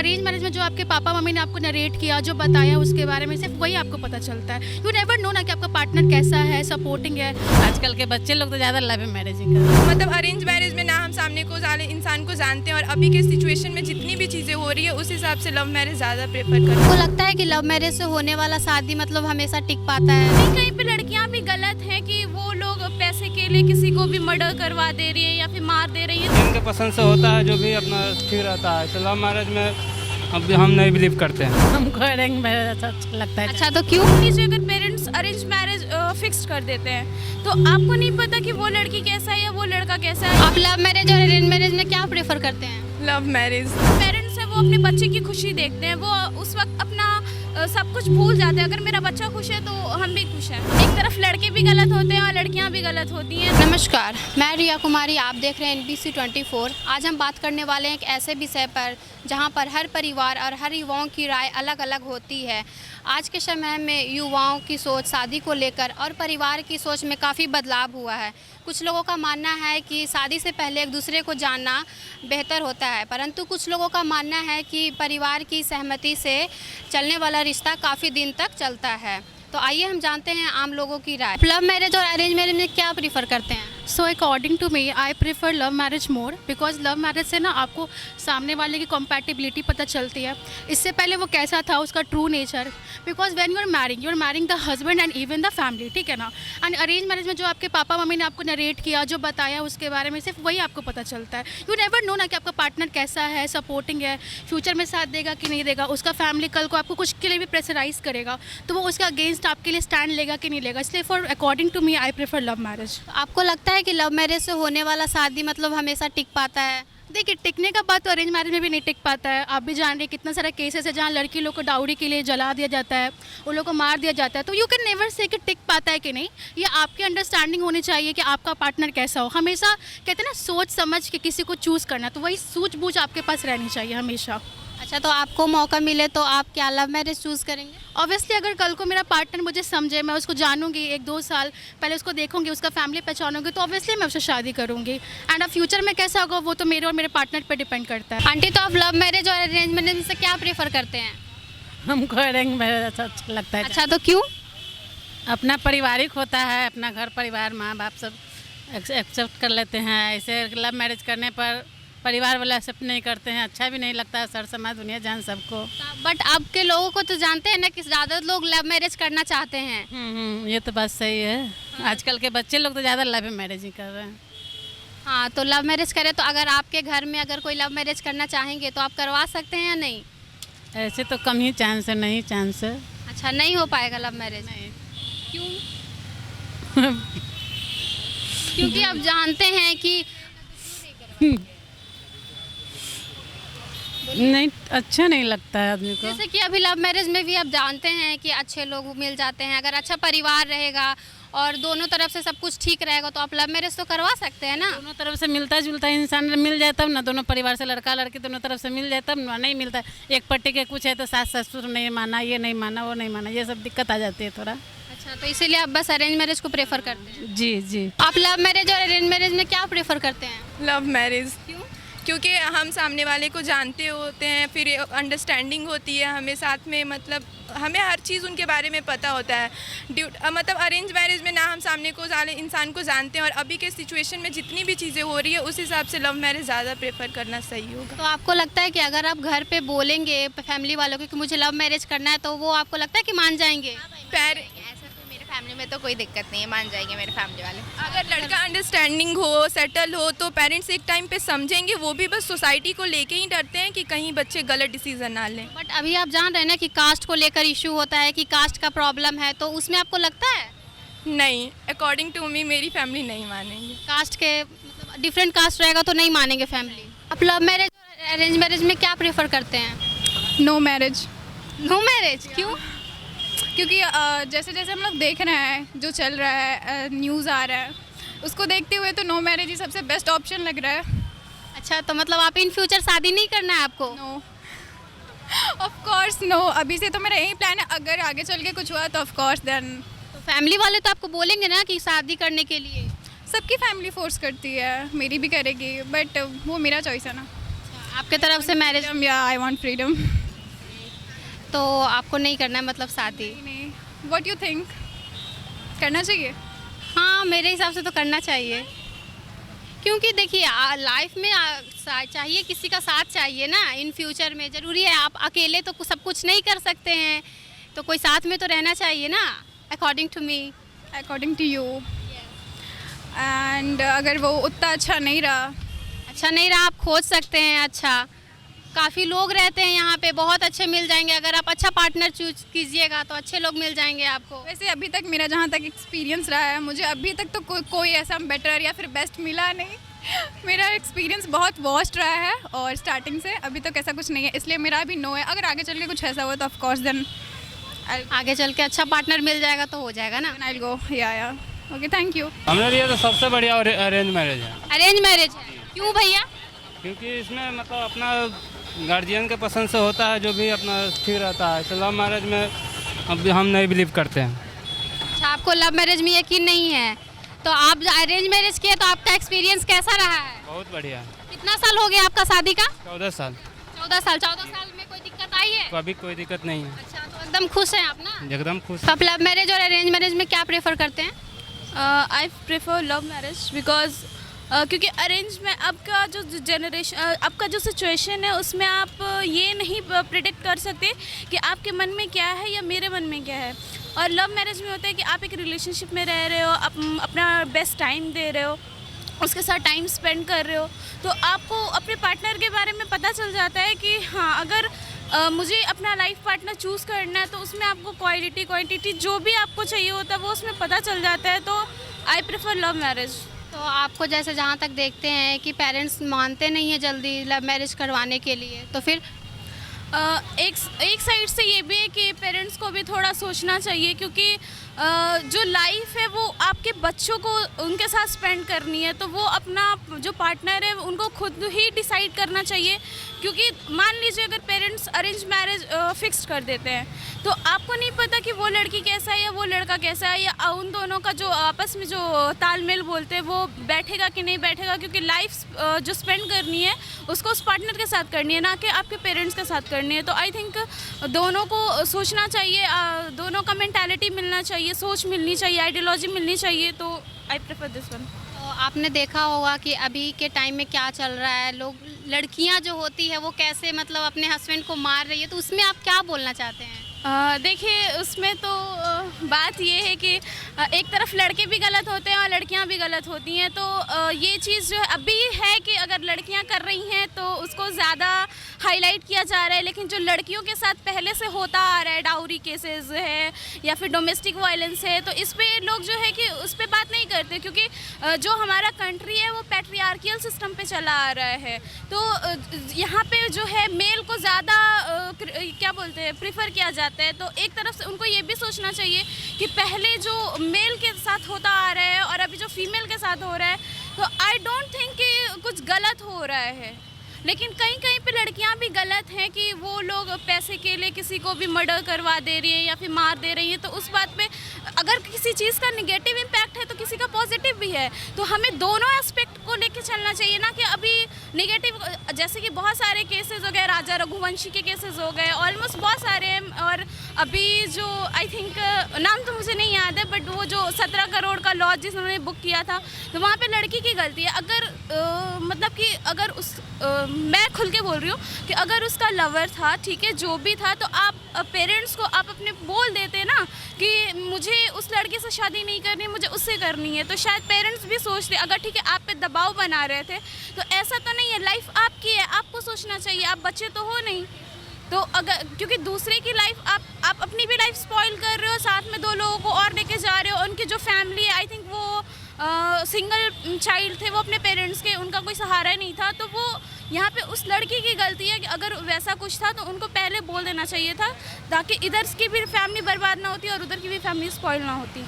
Arrange marriage में जो आपके पापा मम्मी ने आपको नरेट किया, जो बताया उसके बारे में, सिर्फ वही आपको पता चलता है। यू नेवर नो ना कि आपका पार्टनर कैसा है, सपोर्टिंग है। आजकल के बच्चे लोग तो ज़्यादा लव मैरिज ही कर रहे हैं। मतलब अरेंज मैरिज में ना हम सामने को इंसान को जानते हैं, और अभी के सिचुएशन में जितनी भी चीज़ें हो रही है उस हिसाब से लव मैरिज ज़्यादा प्रेफर करते हैं। आपको लगता है कि लव मैरिज से होने वाला शादी मतलब हमेशा टिक पाता है? नहीं, कहीं पे लड़कियां भी गलत हैं कि वो लोग पैसे के लिए किसी को भी मर्डर करवा दे रही है या फिर मार दे रही है। जिनके पसंद से होता है जो भी अपना ठीक रहता है। लव मैरिज में अब हम नहीं बिलीव करते हैं। हमको अरेंज मैरिज अच्छा लगता है। अच्छा, तो क्यों? नीचे अगर पेरेंट्स अरेंज मैरिज फिक्स कर देते हैं तो आपको नहीं पता कि वो लड़की कैसा है या वो लड़का कैसा है। आप लव मैरिज और अरेंज मैरिज में क्या प्रेफर करते हैं? Love marriage. पेरेंट्स है वो अपने बच्चे की खुशी देखते हैं, वो उस वक्त अपना सब कुछ भूल जाते हैं। अगर मेरा बच्चा खुश है तो हम भी खुश हैं। एक तरफ लड़के भी गलत होते हैं और लड़कियां भी गलत होती हैं। नमस्कार, मैं रिया कुमारी, आप देख रहे हैं NBC 24। आज हम बात करने वाले हैं एक ऐसे विषय पर जहां पर हर परिवार और हर युवाओं की राय अलग अलग होती है। आज के समय में युवाओं की सोच शादी को लेकर और परिवार की सोच में काफ़ी बदलाव हुआ है। कुछ लोगों का मानना है कि शादी से पहले एक दूसरे को जानना बेहतर होता है, परंतु कुछ लोगों का मानना है कि परिवार की सहमति से चलने वाला रिश्ता काफ़ी दिन तक चलता है। तो आइए हम जानते हैं आम लोगों की राय। लव मैरिज और अरेंज मैरिज में क्या प्रीफर करते हैं? So according to me I prefer love marriage more, because love marriage से ना आपको सामने वाले की कंपैटिबिलिटी पता चलती है। इससे पहले वो कैसा था, उसका true nature, because when you are marrying the husband and even the family, ठीक है ना। एंड अरेंज मैरिज में जो आपके पापा मम्मी ने आपको नरेट किया, जो बताया उसके बारे में, सिर्फ वही आपको पता चलता है। यू नेवर नो ना कि आपका पार्टनर कैसा है, सपोर्टिंग है, फ्यूचर में साथ देगा कि नहीं देगा, उसका फैमिली कल को आपको कुछ के लिए भी प्रेशराइज करेगा तो वो उसका अगेंस्ट आपके लिए स्टैंड लेगा कि नहीं लेगा। इसलिए for according to me I prefer love marriage. आपको लगता है कि लव मैरिज से होने वाला शादी मतलब हमेशा टिक पाता है? देखिए, टिकने का बात तो अरेंज मैरिज में भी नहीं टिक पाता है। आप भी जान रहे हैं कितना सारा केसेस है जहाँ लड़की लोग को डाउरी के लिए जला दिया जाता है, उन लोग को मार दिया जाता है। तो यू कैन नेवर से कि टिक पाता है कि नहीं। ये आपकी अंडरस्टैंडिंग होनी चाहिए कि आपका पार्टनर कैसा हो। हमेशा कहते हैं ना, सोच समझ के किसी को चूज़ करना, तो वही सूझबूझ आपके पास रहनी चाहिए हमेशा। अच्छा, तो आपको मौका मिले तो आप क्या लव मैरिज चूज़ करेंगे? ऑब्वियसली अगर कल को मेरा पार्टनर मुझे समझे, मैं उसको जानूंगी, 1-2 साल पहले उसको देखूंगी, उसका फैमिली पहचानूंगी, तो ऑब्वियसली मैं उससे शादी करूंगी। एंड अब फ्यूचर में कैसा होगा वो तो मेरे और मेरे पार्टनर पर डिपेंड करता है। आंटी, तो आप लव मैरिज और अरेंज मैरिज में से क्या प्रेफर करते हैं? हमको अरेंज मैरिज अच्छा लगता है। अच्छा, तो क्यों? अपना पारिवारिक होता है, अपना घर परिवार माँ बाप सब एक्सेप्ट कर लेते हैं। ऐसे लव मैरिज करने पर परिवार वाले एक्सेप्ट नहीं करते हैं, अच्छा भी नहीं लगता है। सर समाज दुनिया जान सबको। बट अब के लोगों को तो जानते हैं ना कि ज़्यादा लोग लव मैरिज करना चाहते हैं। ये तो बात सही है। आजकल के बच्चे लोग तो ज़्यादा लव मैरिज ही कर रहे हैं। हाँ, तो लव मैरिज करें तो अगर आपके घर में अगर कोई लव मैरिज करना चाहेंगे तो आप करवा सकते हैं या नहीं? ऐसे तो कम ही चांस है, नहीं चांस है। अच्छा, नहीं हो पाएगा लव मैरिज? नहीं। क्यों? क्योंकि आप जानते हैं कि नहीं, अच्छा नहीं लगता है आदमी को। जैसे कि अभी लव मैरिज में भी आप जानते हैं कि अच्छे लोग मिल जाते हैं। अगर अच्छा परिवार रहेगा और दोनों तरफ से सब कुछ ठीक रहेगा तो आप लव मैरिज तो करवा सकते हैं ना। दोनों तरफ से मिलता जुलता इंसान मिल जाए तब ना, दोनों परिवार से लड़का लड़की दोनों तरफ से मिल जाए तब ना। नहीं मिलता, एक पट्टी के कुछ है तो सास ससुर नहीं माना, ये नहीं माना, वो नहीं माना, ये सब दिक्कत आ जाती है थोड़ा। अच्छा, तो इसीलिए आप बस अरेंज मैरिज को प्रेफर करते हैं? जी जी। आप लव मैरिज और अरेंज मैरिज में क्या प्रेफर करते हैं? Love marriage. क्यों? क्योंकि हम सामने वाले को जानते होते हैं, फिर अंडरस्टैंडिंग होती है हमें साथ में, मतलब हमें हर चीज़ उनके बारे में पता होता है। मतलब अरेंज मैरिज में ना हम सामने को इंसान को जानते हैं, और अभी के सिचुएशन में जितनी भी चीज़ें हो रही है उस हिसाब से लव मैरिज ज़्यादा प्रेफर करना सही होगा। तो आपको लगता है कि अगर आप घर पे बोलेंगे फैमिली वालों को कि मुझे लव मैरिज करना है तो वो आपको लगता है कि मान जाएंगे? ऐसा तो मेरे फैमिली में तो कोई दिक्कत नहीं है, मान जाएंगे मेरे फैमिली वाले। अगर लड़का अंडरस्टैंडिंग हो, सेटल हो, तो पेरेंट्स एक टाइम पे समझेंगे। वो भी बस सोसाइटी को लेके ही डरते हैं कि कहीं बच्चे गलत डिसीजन ना लें। बट अभी आप जान रहे हैं ना कि कास्ट को लेकर इशू होता है कि कास्ट का प्रॉब्लम है, तो उसमें आपको लगता है? नहीं, अकॉर्डिंग टू मी मेरी फैमिली नहीं मानेंगे। कास्ट के मतलब डिफरेंट कास्ट रहेगा तो नहीं मानेंगे फैमिली। आप लव मैरिज और अरेंज मैरिज में क्या प्रेफर करते हैं? No marriage. नो मैरिज क्यों? क्योंकि जैसे जैसे हम लोग देख रहे हैं जो चल रहा है, न्यूज़ आ रहा है, उसको देखते हुए तो नो मैरिज ही सबसे बेस्ट ऑप्शन लग रहा है। अच्छा, तो मतलब आप इन फ्यूचर शादी नहीं करना है आपको? No, of course no. अभी से तो मेरा यही प्लान है, अगर आगे चल के कुछ हुआ तो ऑफ कोर्स देन। तो फैमिली वाले तो आपको बोलेंगे ना कि शादी करने के लिए? सबकी फैमिली फोर्स करती है, मेरी भी करेगी, बट वो मेरा चॉइस है ना। आपके तरफ से मैरिज, या आई वांट फ्रीडम। तो आपको नहीं करना है मतलब शादी? नहीं, व्हाट यू थिंक, करना चाहिए? हाँ, मेरे हिसाब से तो करना चाहिए, क्योंकि देखिए लाइफ में चाहिए, किसी का साथ चाहिए ना इन फ्यूचर में। ज़रूरी है, आप अकेले तो सब कुछ नहीं कर सकते हैं, तो कोई साथ में तो रहना चाहिए ना, according to me. According to you. And अगर वो उतना अच्छा नहीं रहा, आप खोज सकते हैं। अच्छा, काफ़ी लोग रहते हैं यहाँ पे, बहुत अच्छे मिल जाएंगे। अगर आप अच्छा पार्टनर चूज कीजिएगा तो अच्छे लोग मिल जाएंगे आपको। वैसे अभी तक मेरा जहाँ तक एक्सपीरियंस रहा है, मुझे अभी तक तो कोई ऐसा बेटर या फिर बेस्ट मिला नहीं। मेरा एक्सपीरियंस बहुत वर्स्ट रहा है और स्टार्टिंग से अभी तक ऐसा कुछ नहीं है, इसलिए मेरा अभी नो है। अगर आगे चल के कुछ ऐसा हुआ तो ऑफ कोर्स देन आगे चल के अच्छा पार्टनर मिल जाएगा तो हो जाएगा ना। I will go. या ओके, थैंक यू। हमारे लिए तो सबसे बढ़िया अरेंज मैरिज है। अरेंज मैरिज है, क्यों भैया? क्योंकि इसमें मतलब अपना गार्जियन के पसंद से होता है, जो भी अपना ठीक रहता है। ऐसे लव मैरिज में अब हम नहीं बिलीव करते हैं। अच्छा, आपको लव मैरिज में यकीन नहीं है, तो आप अरेंज मैरिज किए, तो आपका एक्सपीरियंस कैसा रहा है? बहुत बढ़िया। कितना साल हो गया आपका शादी का? 14 साल। 14 साल में कोई दिक्कत आई है? कभी कोई दिक्कत नहीं है। अच्छा, तो एकदम खुश हैं आप ना? एकदम खुश। तो आप लव मैरिज और अरेंज मैरिज में क्या प्रेफर करते हैं? आई प्रेफर लव मैरिज बिकॉज क्योंकि अरेंज में आपका जो जनरेशन, आपका जो सिचुएशन है, उसमें आप ये नहीं प्रिडिक्ट कर सकते कि आपके मन में क्या है या मेरे मन में क्या है। और लव मैरिज में होता है कि आप एक रिलेशनशिप में रह रहे हो, अपना बेस्ट टाइम दे रहे हो, उसके साथ टाइम स्पेंड कर रहे हो, तो आपको अपने पार्टनर के बारे में पता चल जाता है कि हाँ, अगर मुझे अपना लाइफ पार्टनर चूज़ करना है तो उसमें आपको क्वालिटी क्वांटिटी जो भी आपको चाहिए होता है वो उसमें पता चल जाता है। तो आई प्रेफर लव मैरिज। तो आपको जैसे जहाँ तक देखते हैं कि पेरेंट्स मानते नहीं हैं जल्दी लव मैरिज करवाने के लिए, तो फिर एक साइड से ये भी है कि पेरेंट्स को भी थोड़ा सोचना चाहिए, क्योंकि जो लाइफ है वो आपके बच्चों को उनके साथ स्पेंड करनी है, तो वो अपना जो पार्टनर है उनको खुद ही डिसाइड करना चाहिए। क्योंकि मान लीजिए अगर पेरेंट्स अरेंज मैरिज फिक्स कर देते हैं तो आपको नहीं पता कि वो लड़की कैसा है या वो लड़का कैसा है, या उन दोनों का जो आपस में जो तालमेल बोलते हैं वो बैठेगा कि नहीं बैठेगा, क्योंकि लाइफ जो स्पेंड करनी है उसको उस पार्टनर के साथ करनी है, ना कि आपके पेरेंट्स के साथ करनी है। तो आई थिंक दोनों को सोचना चाहिए, दोनों का मेंटालिटी मिलना चाहिए, सोच मिलनी चाहिए, आइडियोलॉजी मिलनी चाहिए। तो आई प्रेफर दिस वन। तो आपने देखा होगा कि अभी के टाइम में क्या चल रहा है, लोग लड़कियां जो होती है वो कैसे मतलब अपने हस्बैंड को मार रही है, तो उसमें आप क्या बोलना चाहते हैं? देखिए, उसमें तो बात ये है कि एक तरफ लड़के भी गलत होते हैं और लड़कियां भी गलत होती हैं। तो ये चीज़ जो है अभी है कि अगर लड़कियां कर रही हैं तो उसको ज़्यादा हाईलाइट किया जा रहा है, लेकिन जो लड़कियों के साथ पहले से होता आ रहा है, डाउरी केसेस है या फिर डोमेस्टिक वायलेंस है, तो इस पे लोग जो है कि उस पर बात नहीं करते, क्योंकि जो हमारा कंट्री है वो पैट्रियार्कियल सिस्टम पे चला आ रहा है। तो यहाँ पे जो है मेल को ज़्यादा क्या बोलते हैं प्रीफर किया जाता है। तो एक तरफ से उनको ये भी सोचना चाहिए कि पहले जो मेल के साथ होता आ रहा है और अभी जो फीमेल के साथ हो रहा है, तो आई डोंट थिंक कि कुछ गलत हो रहा है। लेकिन कहीं कहीं पे लड़कियां भी गलत हैं कि वो लोग पैसे के लिए किसी को भी मर्डर करवा दे रही है या फिर मार दे रही है। तो उस बात पे अगर किसी चीज़ का नेगेटिव इम्पैक्ट है तो किसी का पॉजिटिव भी है, तो हमें दोनों एस्पेक्ट को लेके चलना चाहिए ना कि अभी नेगेटिव, जैसे कि बहुत सारे केसेस हो गए, राजा रघुवंशी के केसेस हो गए, ऑलमोस्ट बहुत सारे हैं। और अभी जो आई थिंक नाम तो मुझे नहीं याद है, बट वो जो 17 करोड़ का लॉज जिन्होंने बुक किया था, तो वहाँ पे लड़की की गलती है। अगर मतलब कि अगर उस मैं खुल के बोल रही हूँ कि अगर उसका लवर था, ठीक है, जो भी था, तो आप पेरेंट्स को आप अपने बोल देते ना कि मुझे उस लड़के से शादी नहीं करनी, मुझे उससे करनी है, तो शायद पेरेंट्स भी सोचते। अगर ठीक है आप पे दबाव बना रहे थे तो ऐसा तो नहीं है, लाइफ आपकी है, आपको सोचना चाहिए, आप बच्चे तो हो नहीं। तो अगर क्योंकि दूसरे की लाइफ आप अपनी भी लाइफ स्पॉइल कर रहे हो, साथ में 2 लोगों को और लेके जा रहे हो। उनकी जो फैमिली है, आई थिंक वो सिंगल चाइल्ड थे, वो अपने पेरेंट्स के, उनका कोई सहारा नहीं था, तो वो यहाँ पे उस लड़की की गलती है कि अगर वैसा कुछ था तो उनको पहले बोल देना चाहिए था, ताकि इधर की भी फैमिली बर्बाद ना होती और उधर की भी फैमिली स्पॉइल ना होती।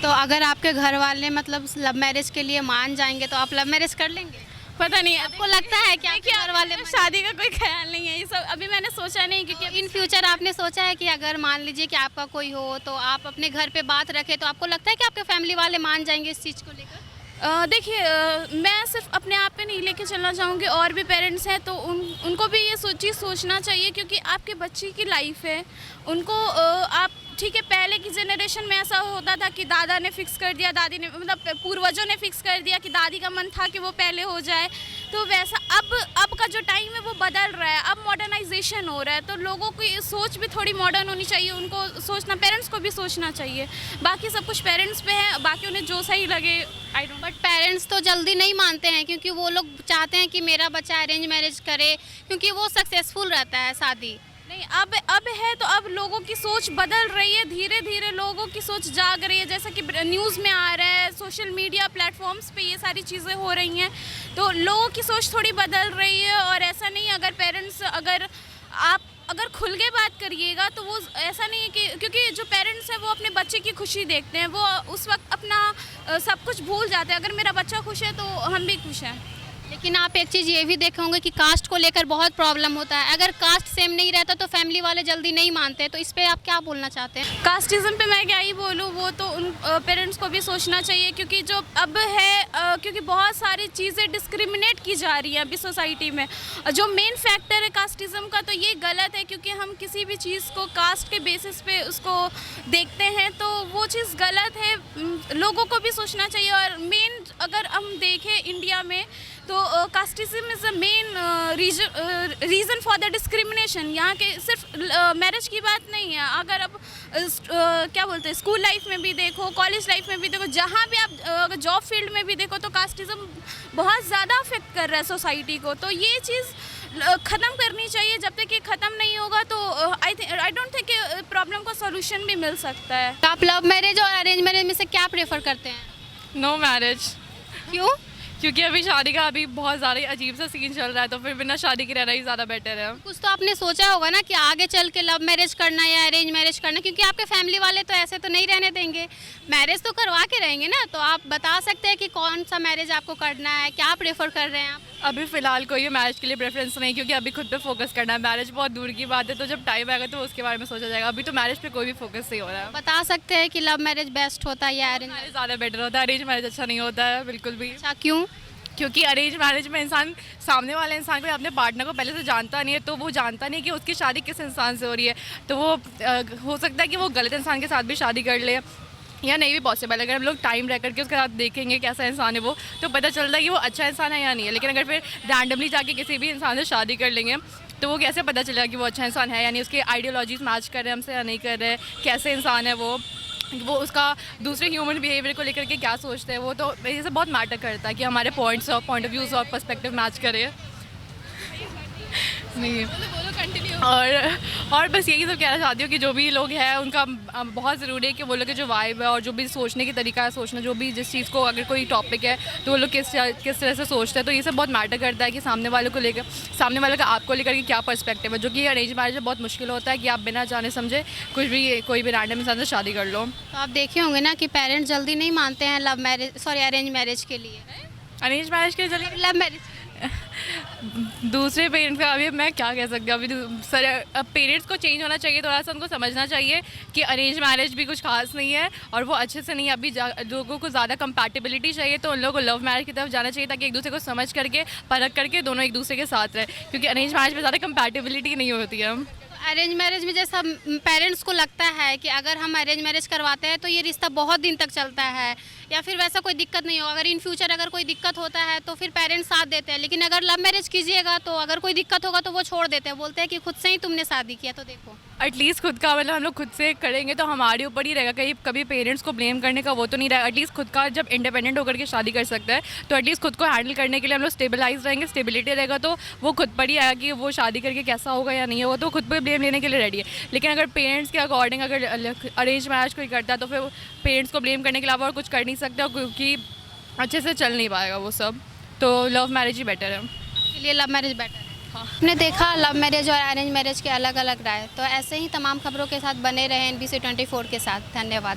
तो अगर आपके घर वाले मतलब लव मैरिज के लिए मान जाएंगे तो आप लव मैरिज कर लेंगे? पता नहीं, आपको लगता है कि आपके घर वाले शादी का कोई ख्याल नहीं है, ये सब अभी मैंने सोचा नहीं, क्योंकि इन फ्यूचर आपने सोचा है कि अगर मान लीजिए कि आपका कोई हो तो आप अपने घर पे बात रखें, तो आपको लगता है कि आपके फैमिली वाले मान जाएंगे इस चीज़ को लेकर? देखिए, मैं सिर्फ अपने आप पे नहीं लेके चलना चाहूँगी, और भी पेरेंट्स हैं तो उनको भी ये चीज़ सोचना चाहिए, क्योंकि आपके बच्चे की लाइफ है। उनको आप ठीक है, पहले की जनरेशन में ऐसा होता था कि दादा ने फिक्स कर दिया, दादी ने मतलब पूर्वजों ने फिक्स कर दिया कि दादी का मन था कि वो पहले हो जाए, तो वैसा अब का जो टाइम है वो बदल रहा है, अब मॉडर्नाइजेशन हो रहा है, तो लोगों की सोच भी थोड़ी मॉडर्न होनी चाहिए, उनको सोचना, पेरेंट्स को भी सोचना चाहिए। बाकी सब कुछ पेरेंट्स पे है, बाकी उन्हें जो सही लगे। आई डोंट बट पेरेंट्स तो जल्दी नहीं मानते हैं, क्योंकि वो लोग चाहते हैं कि मेरा बच्चा अरेंज मैरिज करे, क्योंकि वो सक्सेसफुल रहता है शादी। नहीं, अब है तो अब लोगों की सोच बदल रही है, धीरे धीरे लोगों की सोच जाग रही है, जैसा कि न्यूज़ में आ रहा है, सोशल मीडिया प्लेटफॉर्म्स पे ये सारी चीज़ें हो रही हैं, तो लोगों की सोच थोड़ी बदल रही है। और ऐसा नहीं है, अगर पेरेंट्स अगर खुल के बात करिएगा तो वो ऐसा नहीं है कि, क्योंकि जो पेरेंट्स हैं वो अपने बच्चे की खुशी देखते हैं, वो उस वक्त अपना सब कुछ भूल जाते हैं। अगर मेरा बच्चा खुश है तो हम भी खुश हैं। लेकिन आप एक चीज़ ये भी देखे होंगे कि कास्ट को लेकर बहुत प्रॉब्लम होता है। अगर कास्ट सेम नहीं रहता तो फैमिली वाले जल्दी नहीं मानते, तो इस पे आप क्या बोलना चाहते हैं? कास्टिज़म पे मैं क्या ही बोलूँ, वो तो उन पेरेंट्स को भी सोचना चाहिए, क्योंकि जो अब है क्योंकि बहुत सारी चीज़ें डिस्क्रिमिनेट की जा रही हैं अभी सोसाइटी में। जो मेन फैक्टर है कास्टिज़म का, तो ये गलत है, क्योंकि हम किसी भी चीज़ को कास्ट के बेसिस पे उसको देखते हैं, तो वो चीज़ गलत है। लोगों को भी सोचना चाहिए। और मेन अगर हम देखें इंडिया में, तो casteism is the main reason for the discrimination. यहाँ के सिर्फ मैरिज की बात नहीं है, अगर अब क्या बोलते हैं, स्कूल लाइफ में भी देखो, कॉलेज लाइफ में भी देखो, जहाँ भी आप अगर जॉब फील्ड में भी देखो, तो कास्टिज्म बहुत ज़्यादा अफेक्ट कर रहा है सोसाइटी को। तो ये चीज़ ख़त्म करनी चाहिए। जब तक ये ख़त्म नहीं होगा तो आई डोंट थिंक प्रॉब्लम का सॉल्यूशन भी मिल सकता है। आप लव मैरिज और अरेंज मैरिज में से क्या प्रेफर करते हैं? No marriage. क्यों? क्योंकि अभी शादी का बहुत ज़्यादा अजीब सा सीन चल रहा है, तो फिर बिना शादी के रहना ही ज़्यादा बेटर है। कुछ तो आपने सोचा होगा ना कि आगे चल के लव मैरिज करना या अरेंज मैरिज करना, क्योंकि आपके फैमिली वाले तो ऐसे तो नहीं रहने देंगे, मैरिज तो करवा के रहेंगे ना। तो आप बता सकते हैं कि कौन सा मैरिज आपको करना है, क्या प्रेफर कर रहे हैं आप? अभी फ़िलहाल कोई मैरिज के लिए प्रेफरेंस नहीं, क्योंकि अभी खुद पे फोकस करना है। मैरिज बहुत दूर की बात है, तो जब टाइम आएगा तो उसके बारे में सोचा जाएगा। अभी तो मैरिज पे कोई भी फोकस नहीं हो रहा है। बता सकते हैं कि लव मैरिज बेस्ट होता है या अरेंज मैरिज? मैरिज ज़्यादा बेटर होता है, अरेंज मैरिज अच्छा नहीं होता है बिल्कुल भी। अच्छा, क्यों? क्योंकि अरेंज मैरिज में इंसान, सामने वाले इंसान को अपने पार्टनर को पहले से जानता नहीं है, तो वो जानता नहीं कि उसकी शादी किस इंसान से हो रही है, तो वो हो सकता है कि वो गलत इंसान के साथ भी शादी कर ले, या नहीं भी पॉसिबल। अगर हम लोग टाइम रह करके उसके साथ देखेंगे कैसा इंसान है वो, तो पता चलता है कि वो अच्छा इंसान है या नहीं है। लेकिन अगर फिर रैंडमली जाके किसी भी इंसान से शादी कर लेंगे, तो वो कैसे पता चलेगा कि वो अच्छा इंसान है या नहीं, उसकी आइडियोलॉजीज मैच कर रहे हैं हमसे या नहीं कर रहे, कैसे इंसान है वो उसका दूसरे ह्यूमन बिहेवियर को लेकर के क्या सोचते हैं वो, तो ये सब बहुत मैटर करता है कि हमारे पॉइंट ऑफ व्यूज़ और पर्सपेक्टिव मैच करें। नहीं, और बस यही सब कहना चाहती हूँ कि जो भी लोग हैं उनका बहुत ज़रूरी है कि वो लोग के जो वाइब है और जो भी सोचने की तरीका है, सोचना, जो भी जिस चीज़ को अगर कोई टॉपिक है तो वो लोग किस तरह से सोचते हैं, तो ये सब बहुत मैटर करता है कि सामने वाले को लेकर, सामने वाले का आपको लेकर के क्या पर्सपेक्टिव है, जो कि अरेंज मैरिज में बहुत मुश्किल होता है कि आप बिना जाने समझे कोई भी रैंडम इंसान से शादी कर लो। तो आप देखे होंगे ना कि पेरेंट्स जल्दी नहीं मानते हैं love marriage, sorry arrange marriage के लिए। अरेंज मैरिज के जरिए लव मैरिज दूसरे पेरेंट्स का, अभी मैं क्या कह सकती हूँ, अभी सर अब पेरेंट्स को चेंज होना चाहिए, थोड़ा सा उनको समझना चाहिए कि अरेंज मैरिज भी कुछ खास नहीं है और वो अच्छे से नहीं है। अभी लोगों को ज़्यादा कंपैटिबिलिटी चाहिए, तो उन लोगों को लव मैरिज की तरफ जाना चाहिए, ताकि एक दूसरे को समझ करके, परख करके दोनों एक दूसरे के साथ रहे, क्योंकि अरेंज मैरिज में ज़्यादा कंपैटिबिलिटी नहीं होती है। अरेंज मैरिज में जैसा पेरेंट्स को लगता है कि अगर हम अरेंज मैरिज करवाते हैं तो ये रिश्ता बहुत दिन तक चलता है, या फिर वैसा कोई दिक्कत नहीं होगा, अगर इन फ्यूचर अगर कोई दिक्कत होता है तो फिर पेरेंट्स साथ देते हैं। लेकिन अगर लव मैरिज कीजिएगा तो अगर कोई दिक्कत होगा तो वो छोड़ देते हैं, बोलते हैं कि खुद से ही तुमने शादी किया। तो देखो, एटलीस्ट खुद का, मतलब हम लोग खुद से करेंगे तो हमारे ऊपर ही रहेगा, कभी पेरेंट्स को ब्लेम करने का वो तो नहीं रहेगा। एटलीस्ट खुद का जब इंडिपेंडेंट होकर के शादी कर सकता है, तो एटलीस्ट खुद को हैंडल करने के लिए हम लोग स्टेबलाइज रहेंगे, स्टेबिलिटी रहेगा, तो वो खुद पर ही आएगा कि वो शादी करके कैसा होगा या नहीं होगा, तो खुद पर ब्लेम लेने के लिए रेडी है। लेकिन अगर पेरेंट्स के अकॉर्डिंग अगर अरेंज मैरिज कोई करता है, तो फिर पेरेंट्स को ब्लेम करने के अलावा और कुछ कर नहीं सकता, क्योंकि अच्छे से चल नहीं पाएगा वो सब। तो लव मैरिज ही बेटर है, इसलिए लव मैरिज बेटर है। हाँ, आपने देखा लव मैरिज और अरेंज मैरिज के अलग अलग राय। तो ऐसे ही तमाम खबरों के साथ बने रहें NBC 24 के साथ। धन्यवाद।